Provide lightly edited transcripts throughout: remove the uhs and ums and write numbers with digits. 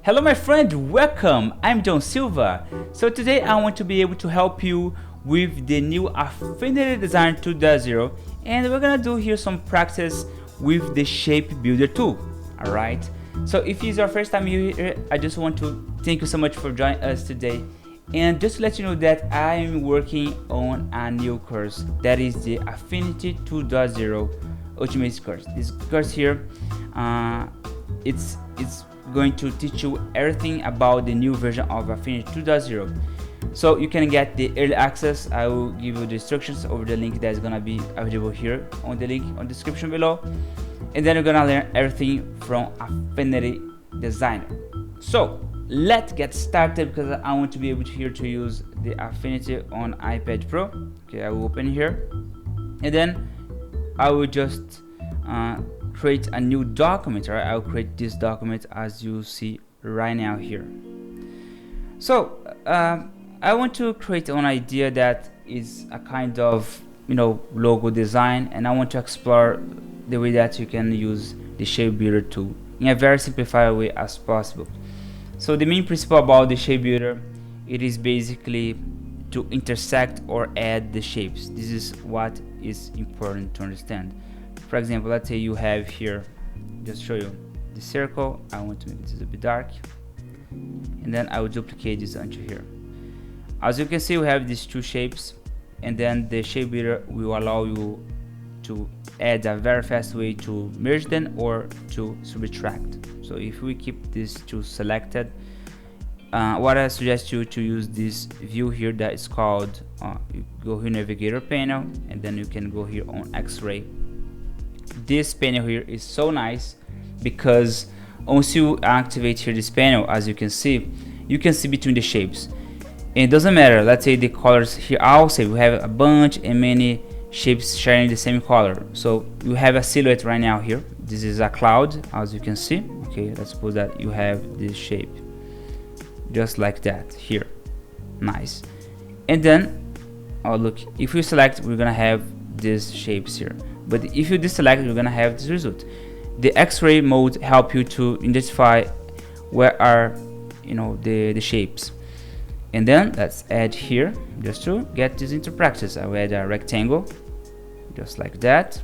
Hello my friend, welcome. I'm John Silva. So today I want to be able to help you with the new Affinity Design 2.0, and we're gonna do here some practice with the shape builder tool. Alright, so if it's your first time here, I just want to thank you so much for joining us today. And just to let you know that I'm working on a new course, that is the Affinity 2.0 Ultimate course. This course here, it's going to teach you everything about the new version of Affinity 2.0. So you can get the early access. I will give you the instructions over the link that is gonna be available here on the link on the description below. And then you're gonna learn everything from Affinity Designer. So let's get started, because I want to be able to here to use the Affinity on iPad Pro. Okay, I will open here, and then I will just create a new document. Right, I'll create this document as you see right now here. So I want to create an idea that is a kind of logo design, and I want to explore the way that you can use the shape builder tool in a very simplified way as possible. So the main principle about the shape builder, it is basically to intersect or add the shapes. This is what is important to understand. For example, let's say you have here, just show you the circle. I want to make this a bit dark, and then I will duplicate this onto here. As you can see, we have these two shapes, and then the shape builder will allow you to add a very fast way to merge them or to subtract. So if we keep these two selected, what I suggest you to use this view here that is called, you go here navigator panel, and then you can go here on X-ray. This panel here is so nice because once you activate here this panel, as you can see between the shapes. And it doesn't matter, let's say the colors here also, we have a bunch and many shapes sharing the same color. So you have a silhouette right now here. This is a cloud, as you can see. Okay, let's suppose that you have this shape just like that here. Nice. And then look, if we select, we're gonna have these shapes here. But if you deselect, you're gonna have this result. The X-ray mode help you to identify where are the shapes. And then let's add here, just to get this into practice. I will add a rectangle just like that.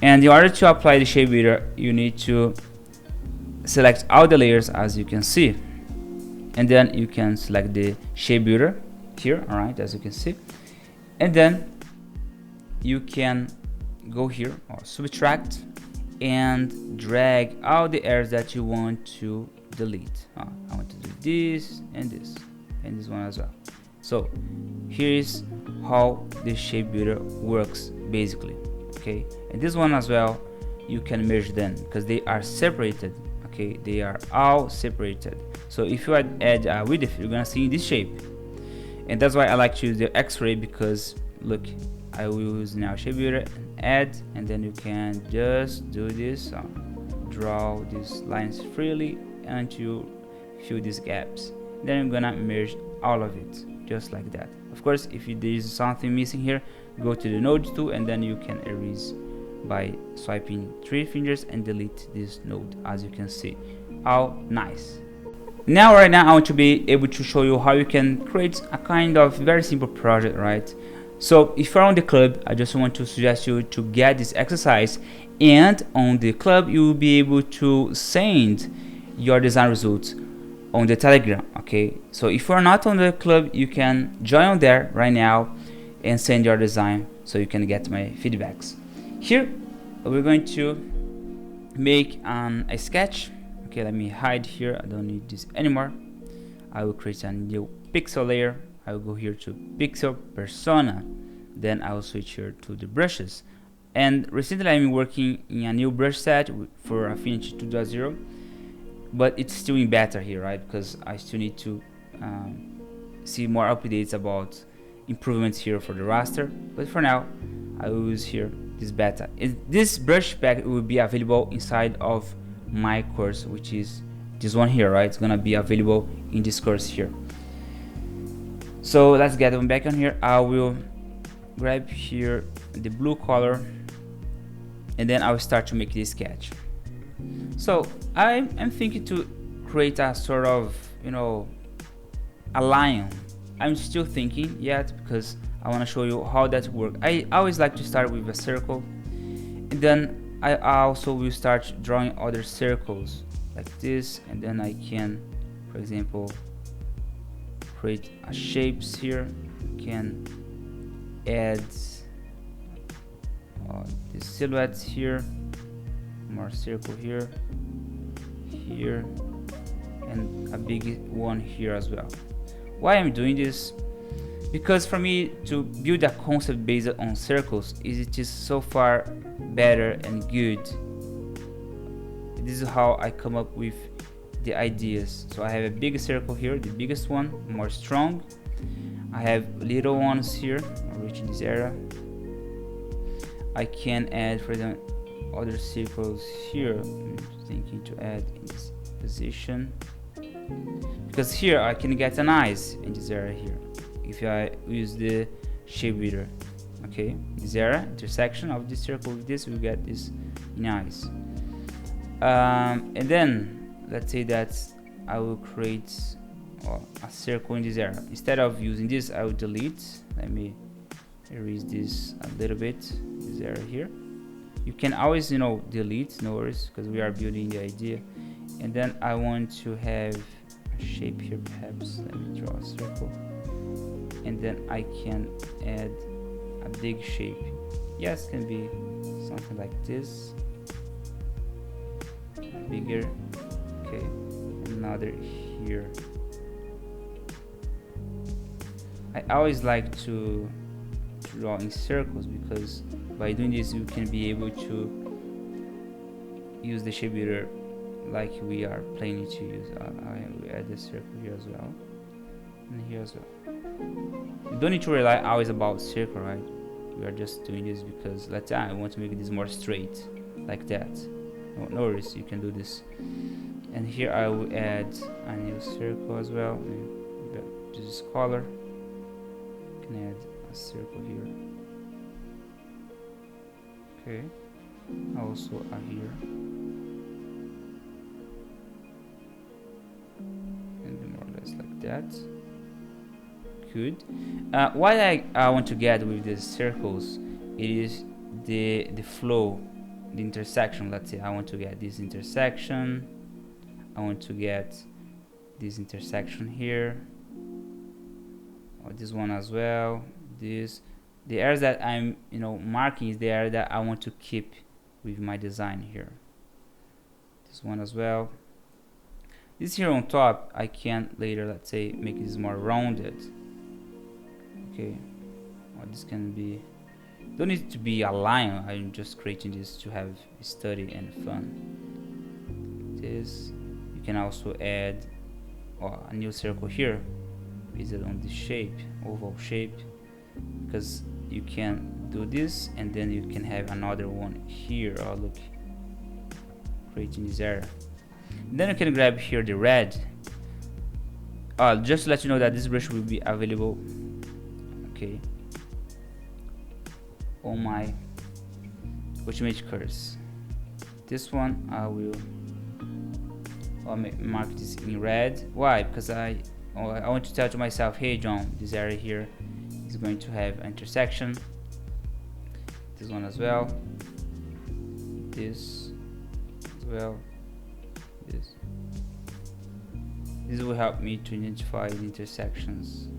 And in order to apply the shape builder, you need to select all the layers, as you can see, and then you can select the shape builder here. All right, as you can see, and then you can go here or subtract and drag all the areas that you want to delete. I want to do this and this and this one as well. So here is how the shape builder works basically. Okay, and this one as well, you can merge them because they are separated. Okay, they are all separated. So if you add a width, you're gonna see this shape, and that's why I like to use the X-ray, because look, I will use now shape builder and add, and then you can just do this, draw these lines freely until you fill these gaps. Then I'm gonna merge all of it just like that. Of course, if there is something missing here, go to the node tool, and then you can erase by swiping 3 fingers and delete this node, as you can see. How nice. Right now I want to be able to show you how you can create a kind of very simple project, right? So if you're on the club, I just want to suggest you to get this exercise, and on the club you will be able to send your design results on the Telegram. Okay, so if you're not on the club, you can join on there right now and send your design so you can get my feedbacks. Here we're going to make a sketch. Okay, let me hide here, I don't need this anymore. I will create a new pixel layer. I will go here to pixel persona, then I will switch here to the brushes. And recently I'm working in a new brush set for Affinity 2.0, but it's still in beta here, right? Because I still need to see more updates about improvements here for the raster. But for now, I will use here this beta. This brush pack will be available inside of my course, which is this one here, right? It's gonna be available in this course here. So let's get them back on here. I will grab here the blue color, and then I will start to make this sketch. So I'm thinking to create a sort of, you know, a lion. I'm still thinking yet because I want to show you how that works. I always like to start with a circle, and then I also will start drawing other circles like this, and then I can, for example, create a shapes here. Can add the silhouettes here, more circle here, here, and a big one here as well. Why I'm doing this? Because for me to build a concept based on circles it is so far better and good. This is how I come up with the ideas. So I have a big circle here, the biggest one, more strong. I have little ones here, reaching this area. I can add, for example, other circles here. I'm thinking to add in this position, because here I can get an eyes in this area here if I use the shape builder. Okay, this area, intersection of this circle with this, we get this nice. And then let's say that I will create a circle in this area. Instead of using this, I will delete. Let me erase this a little bit, this area here. You can always, you know, delete, no worries, because we are building the idea. And then I want to have a shape here, perhaps. Let me draw a circle, and then I can add a big shape. Yes, can be something like this, bigger. Okay, another here. I always like to draw in circles because by doing this you can be able to use the shape builder like we are planning to use. I will add the circle here as well, and here as well. You don't need to rely always about circle, right? We are just doing this because let's say I want to make this more straight, like that. No worries, you can do this. And here I will add a new circle as well. This color. You can add a circle here. Okay. Also a here. And more or less like that. Good. What I want to get with these circles is the flow, the intersection. Let's say I want to get this intersection. I want to get this intersection here, or this one as well. The areas that I'm marking is the area that I want to keep with my design here. This one as well. This here on top I can later, let's say, make this more rounded. Okay, or this can be, don't need to be a line. I'm just creating this to have study and fun. This, you can also add a new circle here based on this shape, oval shape, because you can do this and then you can have another one here. Oh look, creating this area. And then you can grab here the red. Just to let you know that this brush will be available, okay, on my Ultimate Curse. This one I will mark this in red. Why? Because I want to tell to myself, hey John, this area here is going to have an intersection. This one as well. This as well. This will help me to identify the intersections.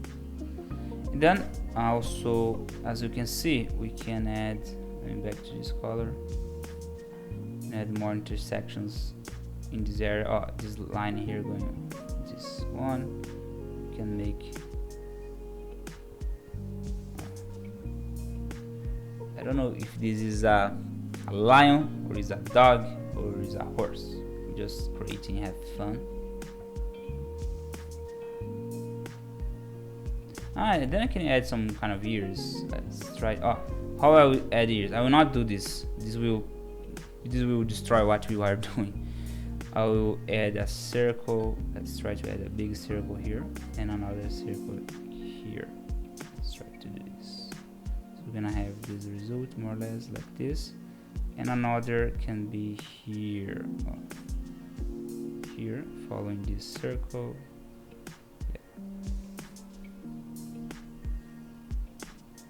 And then also, as you can see, we can add, back to this color, add more intersections in this area. This line here going, this one, we can make, I don't know if this is a lion or is a dog or is a horse. Just creating, have fun. And then I can add some kind of ears. Let's try. How I will add ears? I will not do this. This will destroy what we are doing. I will add a circle. Let's try to add a big circle here and another circle here. Let's try to do this. So we're gonna have this result more or less like this, and another can be here, here, following this circle.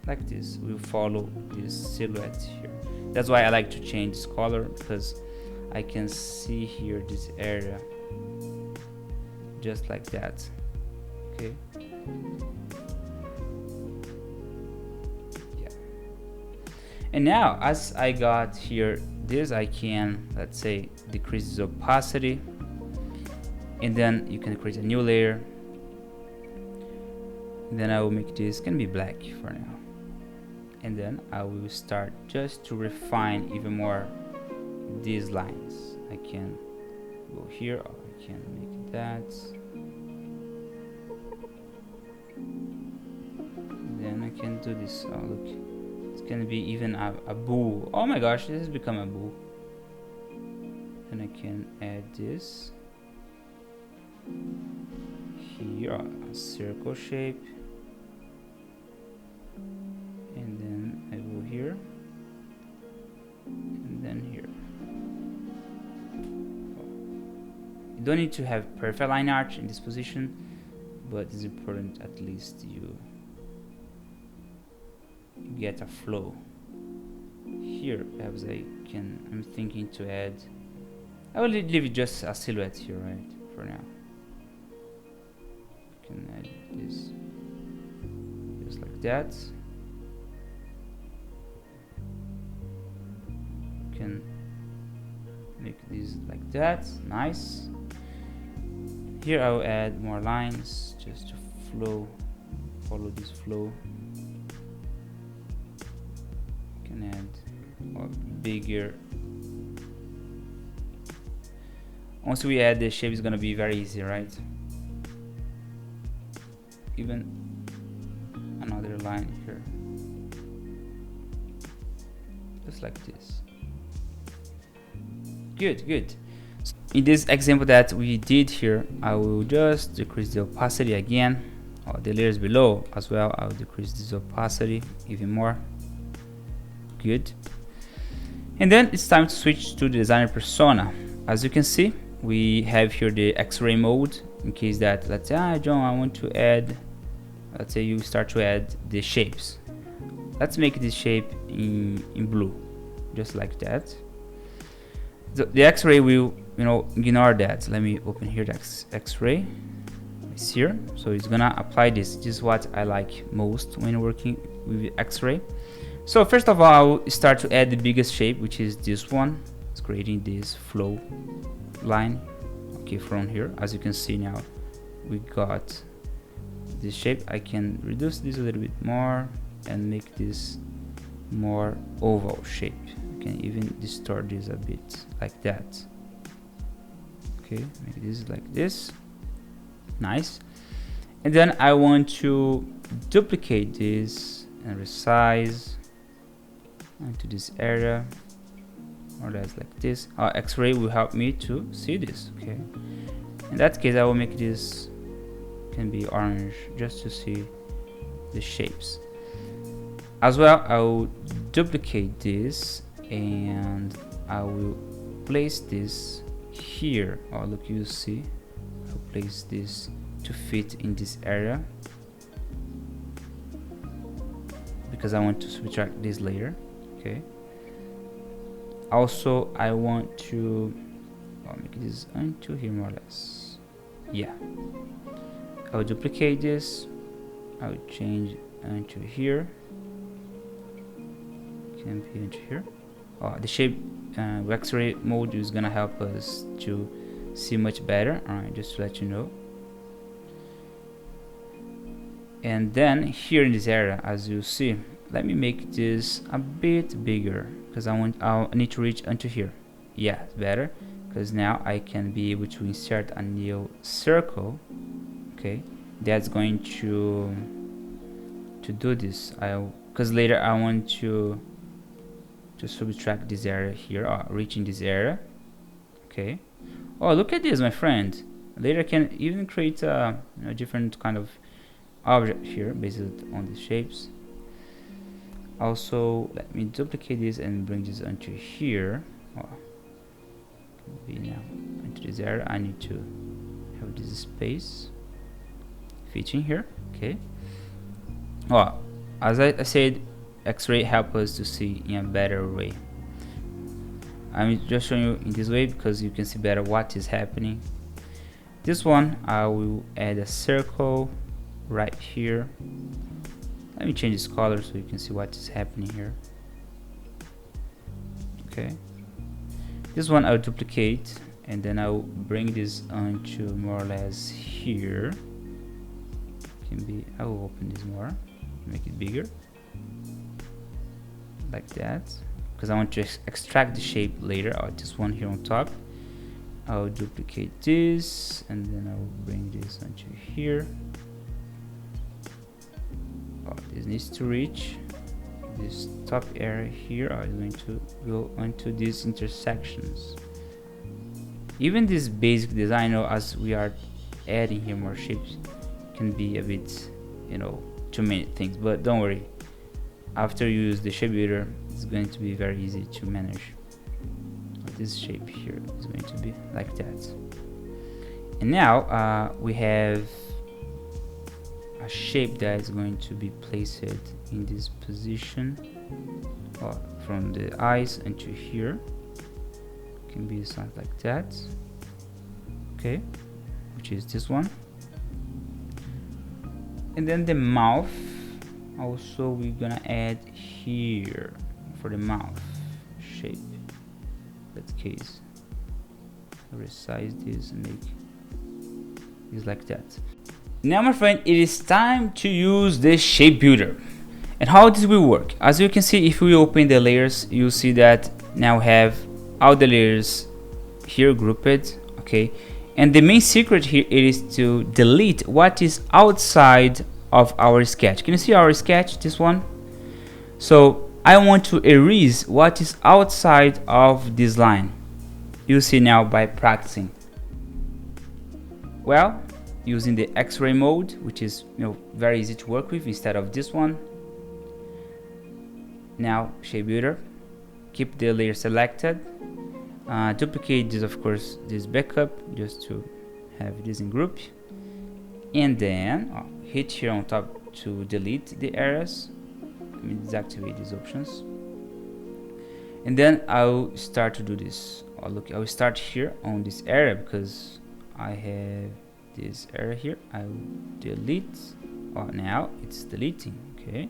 Like this, we'll follow this silhouette here. That's why I like to change this color, because I can see here this area just like that. Okay, yeah. And now as I got here this, I can, let's say, decrease the opacity, and then you can create a new layer, and then I will make this can be black for now, and then I will start just to refine even more these lines. I can go here, or I can make that, and then I can do this. Oh look, it's gonna be even a bow. Oh my gosh, this has become a bow. And I can add this here, a circle shape, and then I go here, and then here. You don't need to have perfect line art in this position, but it's important at least you get a flow. Here perhaps I'm thinking to add, I will leave it just a silhouette here, right, for now. I can add this just like that. Can make this like that, nice. Here I will add more lines just to follow this flow. Can add a bigger. Once we add the shape, it's gonna be very easy, right? Even another line here, just like this. Good, good. In this example that we did here, I will just decrease the opacity again, or the layers below as well. I'll decrease this opacity even more. Good. And then it's time to switch to the designer persona. As you can see, we have here the X-ray mode, in case that, let's say, John, I want to add, let's say you start to add the shapes. Let's make this shape in blue, just like that. The X-ray will, ignore that. Let me open here the X-ray. It's here, so it's gonna apply this. This is what I like most when working with X-ray. So first of all, I will start to add the biggest shape, which is this one. It's creating this flow line. Okay, from here, as you can see now, we got this shape. I can reduce this a little bit more and make this more oval shape. I can even distort this a bit like that. Okay, make this like this. Nice. And then I want to duplicate this and resize into this area, or that's like this. X-ray will help me to see this. Okay, in that case I will make this can be orange just to see the shapes. As well, I will duplicate this and I will place this here. Oh look, you see, I'll place this to fit in this area because I want to subtract this layer. Okay, also I want to make this onto here more or less. Yeah, I will duplicate this. I will change onto here. Can be into here. The shape X-ray mode is gonna help us to see much better. Alright, just to let you know. And then here in this area, as you see, let me make this a bit bigger because I need to reach unto here. Yeah, better, because now I can be able to insert a new circle. Okay, that's going to do this. Because later I want to subtract this area here, reaching this area. Okay. Oh, look at this, my friend. Later I can even create a different kind of object here based on the shapes. Also, let me duplicate this and bring this onto here. Oh, be now into this area. I need to have this space fit in here. Okay. Well, as I said, X-ray help us to see in a better way. I'm just showing you in this way because you can see better what is happening. This one, I will add a circle right here. Let me change this color so you can see what is happening here. Okay. This one I'll duplicate and then I'll bring this onto more or less here. Can be, I will open this more, make it bigger, like that, because I want to extract the shape later. Or this one here on top. I'll duplicate this and then I'll bring this onto here. Oh, this needs to reach this top area here. I'm going to go onto these intersections. Even this basic design, as we are adding here more shapes, can be a bit, too many things, but don't worry. After you use the shape builder, it's going to be very easy to manage. This shape here is going to be like that. And now we have a shape that is going to be placed in this position, from the eyes into here. Can be something like that. Okay, which is this one. And then the mouth, also we're gonna add here for the mouth shape. That case, resize this and make this like that. Now my friend, it is time to use the shape builder. And how this will work, as you can see, if we open the layers, you'll see that now we have all the layers here grouped. Okay, and the main secret here is to delete what is outside of our sketch. Can you see our sketch, this one? So I want to erase what is outside of this line. You see now by practicing. Well, using the X-ray mode, which is very easy to work with instead of this one. Now shape builder, keep the layer selected, duplicate this, of course, this backup just to have this in group, and then hit here on top to delete the areas. Let me deactivate these options, and then I'll start to do this. Look, I will start here on this area because I have this area here. I will delete. Now it's deleting. Okay.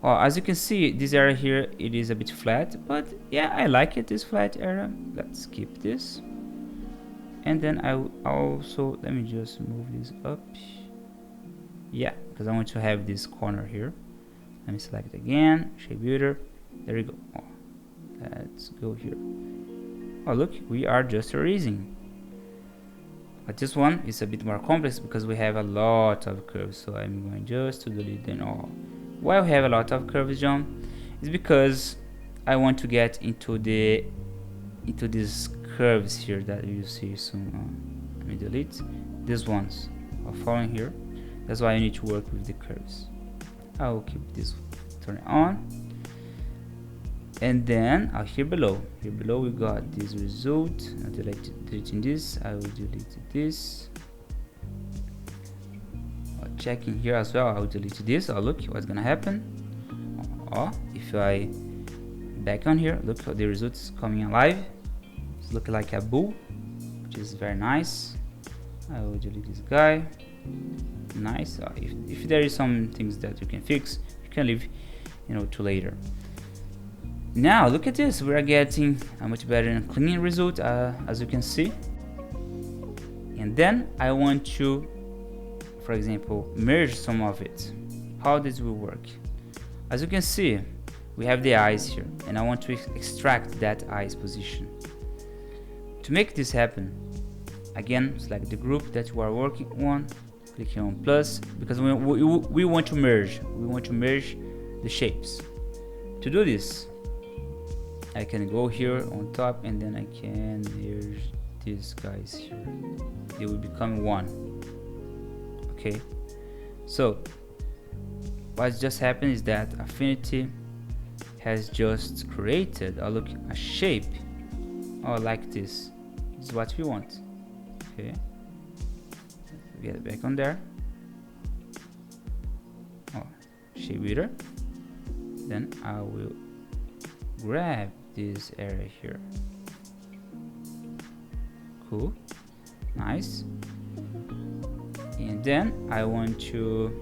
As you can see, this area here, it is a bit flat, but yeah, I like it, this flat area. Let's keep this, and then I will also, let me just move this up. Yeah, because I want to have this corner here. Let me select again, shape builder. There we go. Let's go here. Look, we are just erasing. But this one is a bit more complex because we have a lot of curves. So I'm going just to delete them all. Why we have a lot of curves, John? Is because I want to get into these curves here that you see soon. Let me delete these ones are following here. That's why I need to work with the curves. I will keep this turn on, and then here below we got this result. I'm deleting this. I will delete this. Checking here as well, I will delete this. Look what's gonna happen. If I back on here, look how the results coming alive. It's looking like a bull, which is very nice. I will delete this guy. Nice. If there is some things that you can fix, you can leave to later. Now look at this, we are getting a much better and clean result, as you can see. And then I want to, for example, merge some of it. How this will work? As you can see, we have the eyes here, and I want to extract that eyes position. To make this happen, again, select the group that you are working on, click here on plus, because we want to merge. We want to merge the shapes. To do this, I can go here on top, and then I can merge these guys here. They will become one. Okay, so what just happened is that Affinity has just created a shape, like this. This is what we want. Okay, get it back on there. Shape builder. Then I will grab this area here. Cool, nice. And then I want to,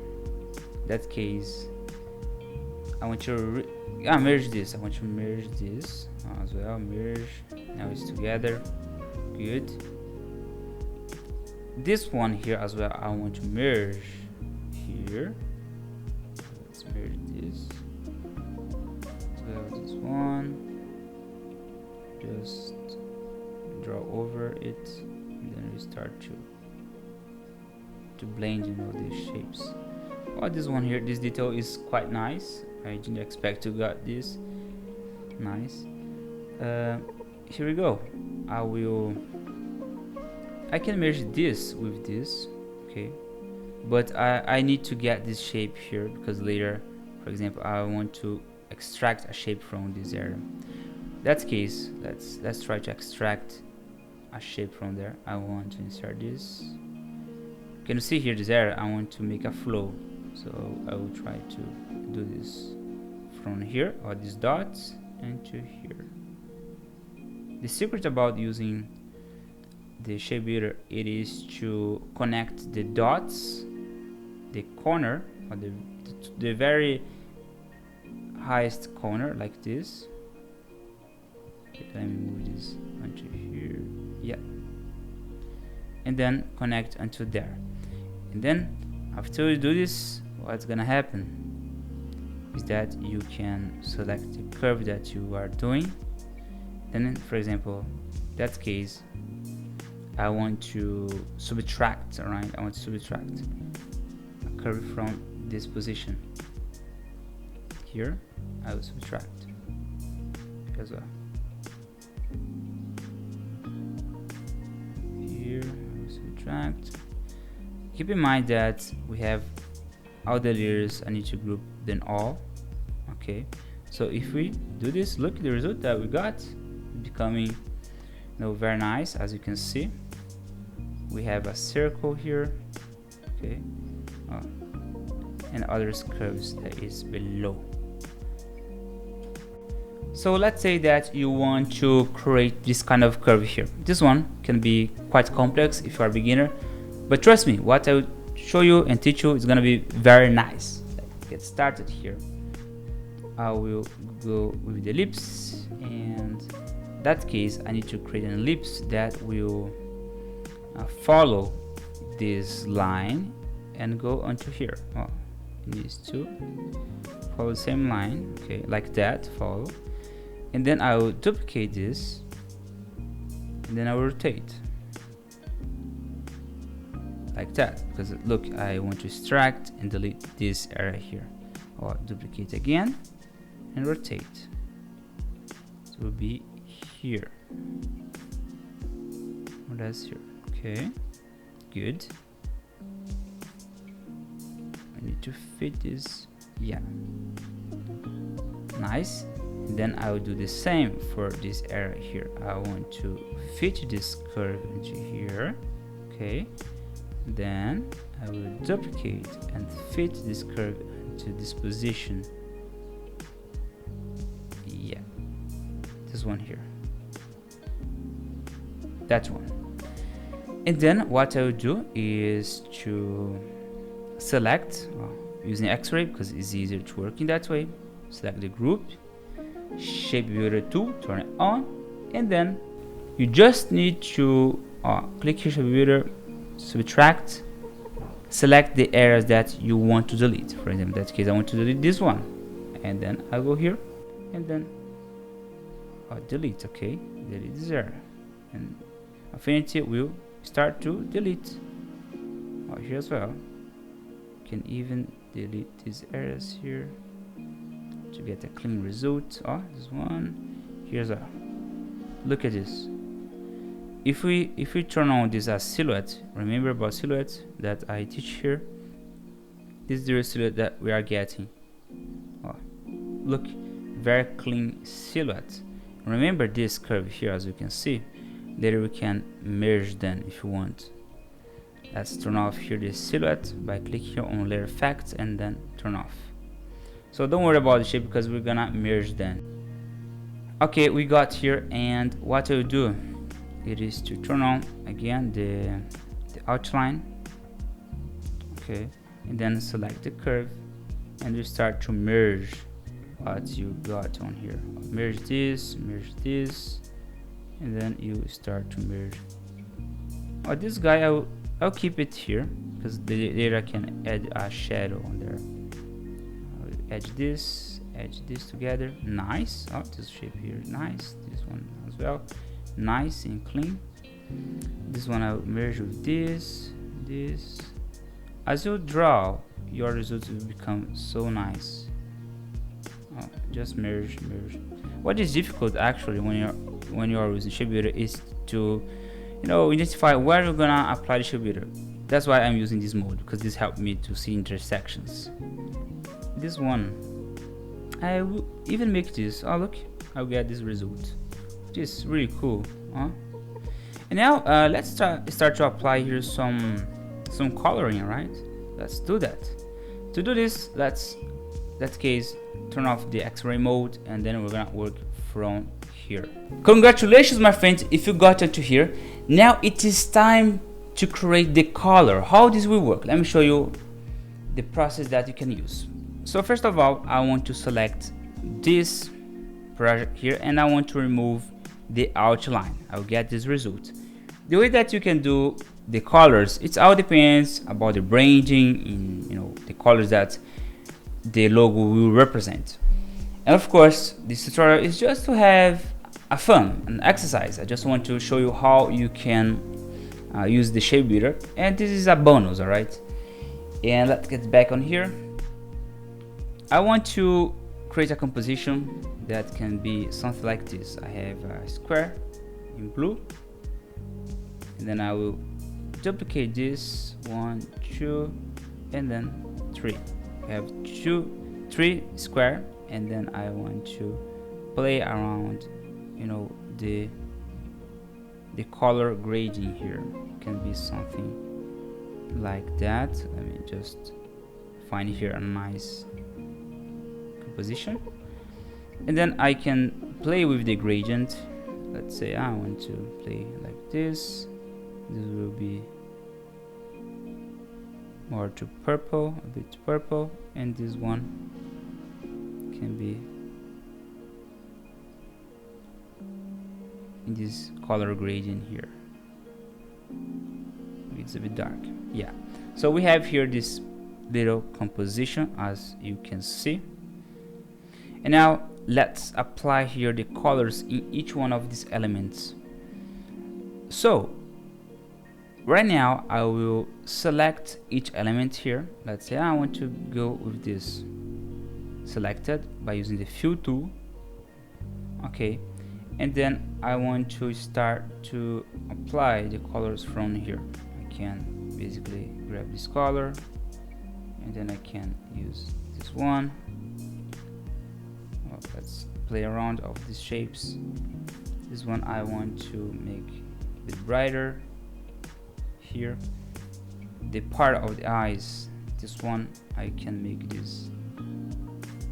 that case, I want to merge this. I want to merge this as well. Merge. Now it's together. Good. This one here as well, I want to merge here. Let's merge this. This one, just draw over it, and then we start to blend these shapes. This one here, this detail is quite nice. I didn't expect to get this. Nice. Here we go. I can merge this with this, okay, but I need to get this shape here, because later, for example, I want to extract a shape from this area. That case, let's try to extract a shape from there. I want to insert this. Can you see here this area? I want to make a flow, so I will try to do this from here, or these dots, into here. The secret about using the shape builder, it is to connect the dots, the corner, or the very highest corner, like this. Okay, let me move this onto here. Yeah, and then connect onto there. And then after you do this, what's gonna happen is that you can select the curve that you are doing. Then, for example, that case, I want to subtract. All right, I want to subtract a curve from this position. Here, I will subtract as well. Here, I will subtract. Keep in mind that we have all the layers. I need to group them all. Okay, so if we do this, look at the result that we got, becoming very nice. As you can see, we have a circle here, okay, and other curves that is below. So let's say that you want to create this kind of curve here. This one can be quite complex if you are a beginner, but trust me, what I will show you and teach you is gonna be very nice. Let's get started here. I will go with the ellipse, and in that case I need to create an ellipse that will follow this line and go onto here. It needs to follow the same line, okay, like that, follow. And then I will duplicate this, and then I will rotate like that, because look, I want to extract and delete this area here. Or duplicate again and rotate. So it will be here. That's here. Okay, good. I need to fit this. Yeah, nice. And then I will do the same for this area here. I want to fit this curve into here. Okay, then I will duplicate and fit this curve into this position. Yeah, this one here, that one. And then what I will do is to select, using X-ray because it's easier to work in that way. Select the group, shape builder tool, turn it on, and then you just need to click here, shape builder, subtract, select the areas that you want to delete. For example, in that case I want to delete this one, and then I go here and then delete. Okay, delete this area, and Affinity will start to delete here as well. You can even delete these areas here to get a clean result. This one here's a look at this. If we turn on this as silhouette, remember about silhouette that I teach here, this is the silhouette that we are getting. Look, very clean silhouette. Remember this curve here, as you can see. Later we can merge them if you want. Let's turn off here the silhouette by clicking here on layer effects and then turn off. So don't worry about the shape because we're gonna merge them. Okay, we got here, and what I'll do it is to turn on again the outline. Okay, and then select the curve and you start to merge what you got on here. Merge this, and then you start to merge. Oh, this guy I'll keep it here because later I can add a shadow on there. I'll edge this together. Nice. Oh, this shape here, nice. This one as well, nice and clean. This one I'll merge with this. As you draw, your results will become so nice. Oh, just merge. What is difficult actually when you are using shape builder is to identify where you're gonna apply the shape builder. That's why I'm using this mode, because this helped me to see intersections. This one I will even make this. Oh look, I'll get this result, which is really cool, huh? And now let's start to apply here some coloring, right? Let's do that. To do this, let's turn off the X-ray mode, and then we're gonna work from here. Congratulations, my friends, if you got it to here. Now it is time to create the color. How this will work? Let me show you the process that you can use. So first of all, I want to select this project here, and I want to remove the outline. I'll get this result. The way that you can do the colors, it all depends about the branding in the colors that the logo will represent. And of course, this tutorial is just to have an exercise. I just want to show you how you can use the shape builder, and this is a bonus, all right? And let's get back on here. I want to create a composition that can be something like this. I have a square in blue, and then I will duplicate this 1, 2, and then 3. I have 3 square, and then I want to play around the color grading here. It can be something like that. Let me just find here a nice composition, and then I can play with the gradient. Let's say I want to play like this. This will be more to purple, a bit purple, and this one can be in this color gradient here. It's a bit dark, yeah. So we have here this little composition, as you can see. And now let's apply here the colors in each one of these elements. So right now I will select each element here. Let's say I want to go with this selected by using the fill tool. Okay, and then I want to start to apply the colors from here. I can basically grab this color, and then I can use this one. Well, let's play around of these shapes. This one I want to make a bit brighter here. The part of the eyes, this one I can make this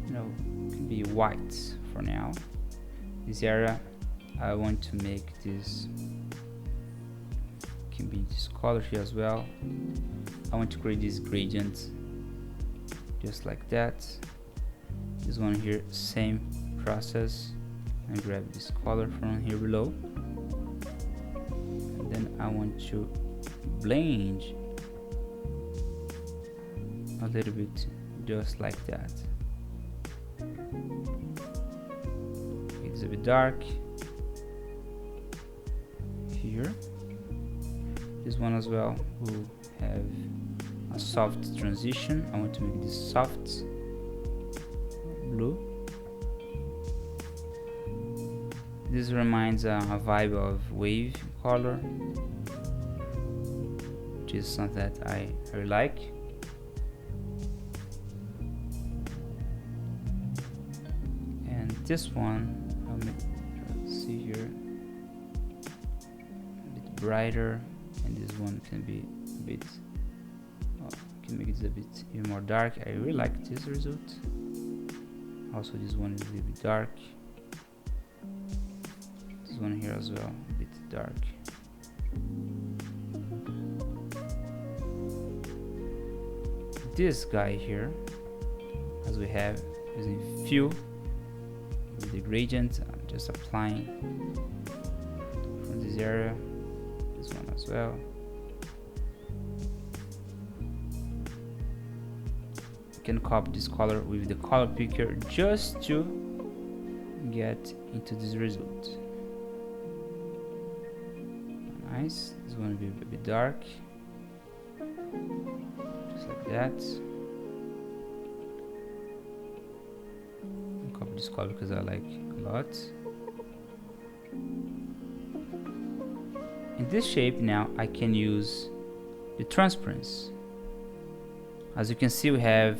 can be white for now. This area I want to make this, can be this color here as well. I want to create this gradient just like that. This one here, same process, and grab this color from here below, and then I want to blend a little bit just like that. It's a bit dark here. This one as well will have a soft transition. I want to make this soft blue. This reminds a vibe of wave color, which is something that I really like. And this one, let's see here, a bit brighter, and this one can be a bit, can make it a bit even more dark. I really like this result. Also this one is a little bit dark. This one here as well, a bit dark. This guy here, as we have, using fill with the gradient, I'm just applying from this area, this one as well. You can copy this color with the color picker just to get into this result. Nice. This one will be a bit dark, just like that. I'll copy this color because I like a lot. In this shape now I can use the transparency. As you can see, we have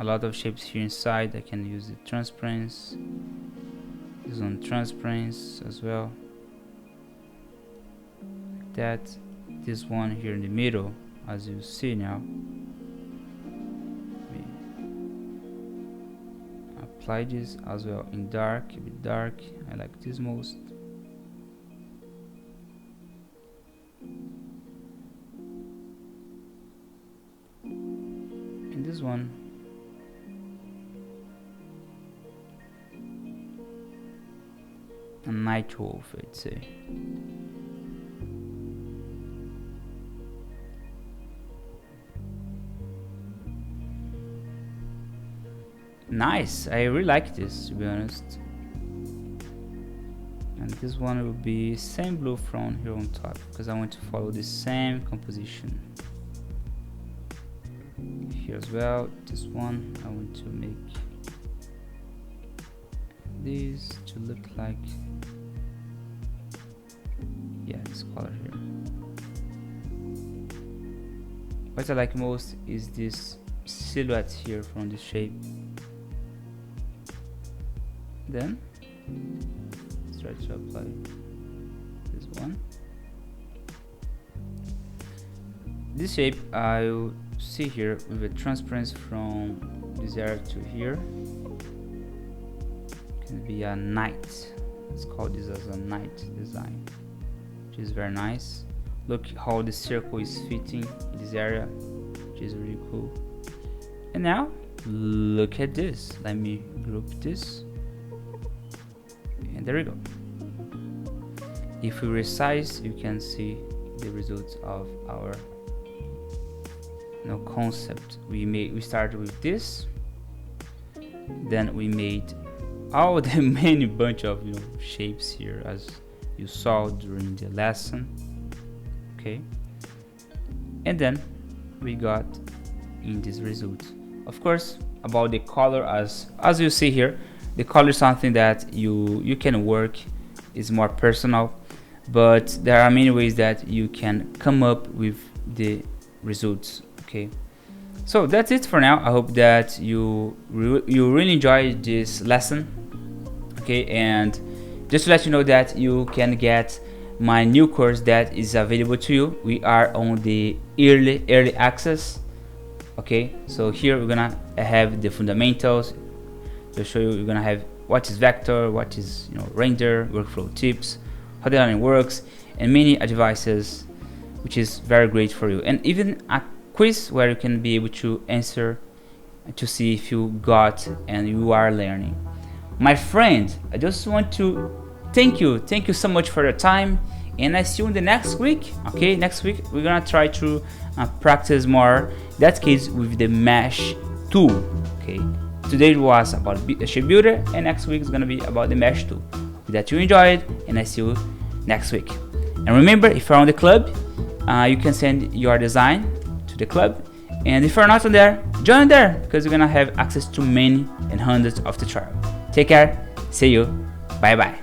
a lot of shapes here inside. I can use the transparency. This one transparency as well. That this one here in the middle, as you see now, we apply this as well in dark, a bit dark. I like this most. And this one, a night wolf, I'd say. Nice, I really like this, to be honest. And this one will be same blue from here on top, because I want to follow the same composition here as well. This one I want to make this to look like, yeah, this color here. What I like most is this silhouette here from the shape. Then let's try to apply this one. This shape I will see here with a transparency from this area to here. Can be a night. Let's call this as a night design, which is very nice. Look how the circle is fitting in this area, which is really cool. And now look at this. Let me group this. And there we go. If we resize, you can see the results of our concept. We started with this, then we made all the many bunch of shapes here, as you saw during the lesson. Okay, and then we got in this result. Of course, about the color, as you see here, the color is something that you can work, is more personal, but there are many ways that you can come up with the results. Okay, so that's it for now. I hope that you really enjoyed this lesson. Okay, and just to let you know that you can get my new course that is available to you. We are on the early access. Okay, so here we're gonna have the fundamentals to show you. We're gonna have what is vector, what is render, workflow tips, how the learning works, and many advices, which is very great for you, and even a quiz where you can be able to answer to see if you got and you are learning. My friend, I just want to thank you so much for your time, and I see you in the next week. Okay, next week we're gonna try to practice more that case with the mesh tool. Okay, today it was about shape builder, and next week is gonna be about the mesh tool. That you enjoyed, and I see you next week. And remember, if you're on the club, you can send your design to the club, and if you're not on there, join there, because you're gonna have access to many and hundreds of tutorials. Take care, see you, bye bye.